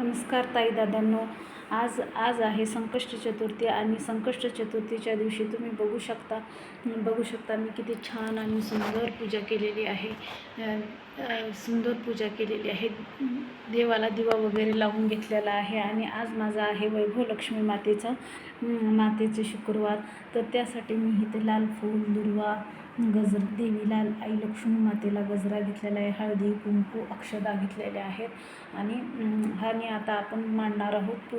नमस्कार ताई दादांनो. आज आज आहे संकष्टी चतुर्थी आणि संकष्ट चतुर्थीच्या दिवशी तुम्ही बघू शकता मी किती छान आणि सुंदर पूजा केलेली आहे. सुंदर पूजा केलेली आहे. देवाला दिवा वगैरे लावून घेतलेला आहे आणि आज माझा आहे वैभव लक्ष्मी मातेचे शुक्रवार. तर त्यासाठी मी इथे लाल फूल, दुर्वा, देवीला आई लक्ष्मी मातेला गजरा घेतलेला आहे, हळदी कुंकू अक्षदा घेतलेल्या आहेत आणि आता आपण मांडणार आहोत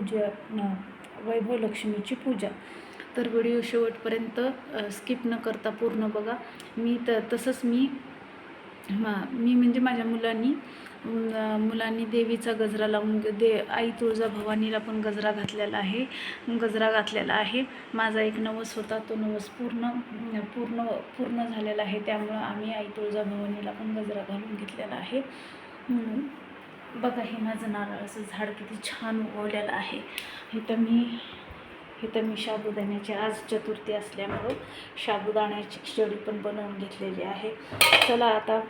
वैभव लक्ष्मीची पूजा. तर व्हिडिओ शेवटपर्यंत स्किप न करता पूर्ण बघा. तसंच मी म्हणजे माझ्या मुलांनी देवीचा गजरा लावून आई तुळजाभवानीला पण गजरा घातलेला आहे. माझा एक नवस होता, तो नवस पूर्ण झालेला आहे. त्यामुळं आम्ही आई तुळजाभवानीला पण गजरा घालून घेतलेला आहे. बघा, हे माझं नारळाचं झाड किती छान उगवलेलं आहे. इथं मी साबुदाण्याची आज चतुर्थी असल्यामुळं साबुदाण्याची खिचडी पण बनवून घेतलेली आहे. चला आता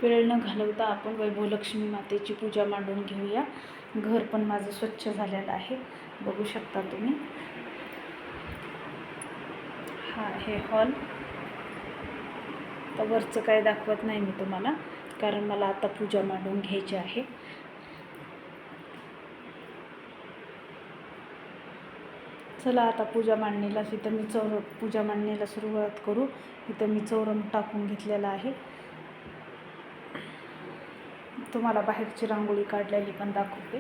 वेळ न घालवता आपण वैभव लक्ष्मी मातेची पूजा मांडून घेऊया. घर पण माझं स्वच्छ झालेलं आहे, बघू शकता तुम्ही. हा हे हॉल. तर वरचं काय दाखवत नाही मी तुम्हाला, कारण मला आता पूजा मांडून घ्यायची आहे. चला आता पूजा मांडणीला सुरुवात करू. इथं मी चौरंग टाकून घेतलेला आहे. तुम्हाला बाहेरची रांगोळी काढलेली पण दाखवते.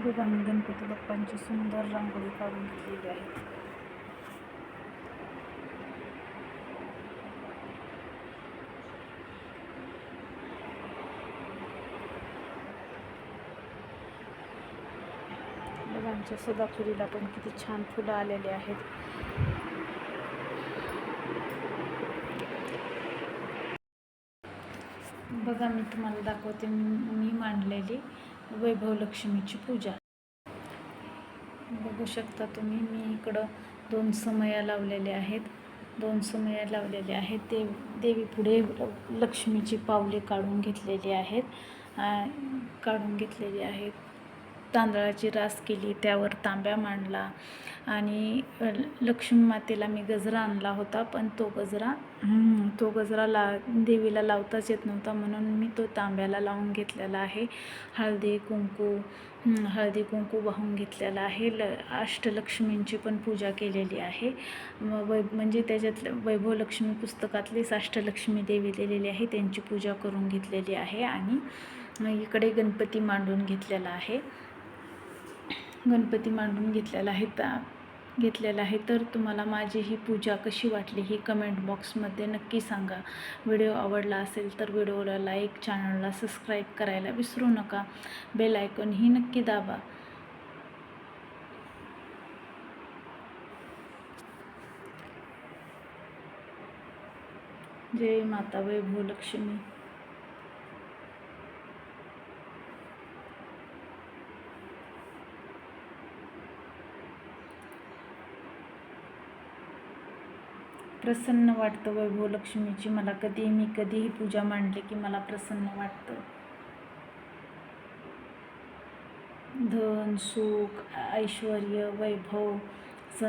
बघा, मी गणपती बाप्पांची सुंदर रांगोळी काढून घेतलेली आहे. बघा, आमच्या सदाफुलीला पण किती छान फुलं आलेली आहेत. बघा, मी तुम्हाला दाखवते मी मांडलेली वैभव लक्ष्मीची पूजा. बघू शकता तुम्ही, मी इकडं 2 समया लावलेल्या आहेत. देवी पुढे लक्ष्मीची पावले काढून घेतलेली आहेत. तांदळाची रास केली, त्यावर तांब्या मांडला आणि लक्ष्मी मातेला मी गजरा आणला होता, पण तो गजरा देवीला लावताच येत नव्हता, म्हणून मी तो तांब्याला लावून घेतलेला आहे. हळदी कुंकू वाहून घेतलेला आहे. अष्टलक्ष्मींची पण पूजा केलेली आहे. म्हणजे त्याच्यातलं वैभव लक्ष्मी पुस्तकातलीच अष्टलक्ष्मी देवी दिलेली आहे, त्यांची पूजा करून घेतलेली आहे. आणि इकडे गणपती मांडून घेतलेला आहे. तर तुम्हाला माझी ही पूजा कशी वाटली ही कमेंट बॉक्समध्ये नक्की सांगा. व्हिडिओ आवडला असेल तर व्हिडिओला लाईक, चॅनलला सबस्क्राईब करायला विसरू नका. बेल आयकॉन ही नक्की दाबा. जय माता वैभव लक्ष्मी. प्रसन्न वाटतं वैभव लक्ष्मीची. मी कधीही पूजा मांडली की मला प्रसन्न वाटतं. धन, सुख, ऐश्वर्य, वैभव,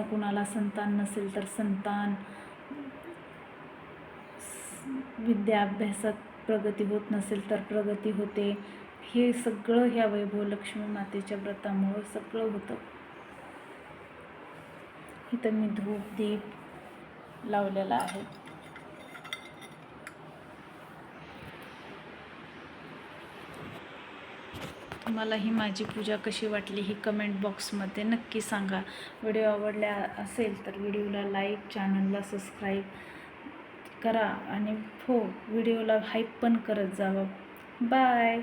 कुणाला संतान नसेल तर संतान, विद्याभ्यासात प्रगती होत नसेल तर प्रगती होते. हे सगळं ह्या वैभव लक्ष्मी मातेच्या व्रतामुळं सगळं होतं. इथं मी धूप दीप लावलेला आहे. तुम्हाला ही माझी पूजा कशी वाटली ही कमेंट बॉक्समध्ये नक्की सांगा. व्हिडिओ आवडला असेल तर व्हिडिओला लाईक, चॅनलला सबस्क्राईब करा आणि व्हिडिओला हाईप पण करत जावं. बाय.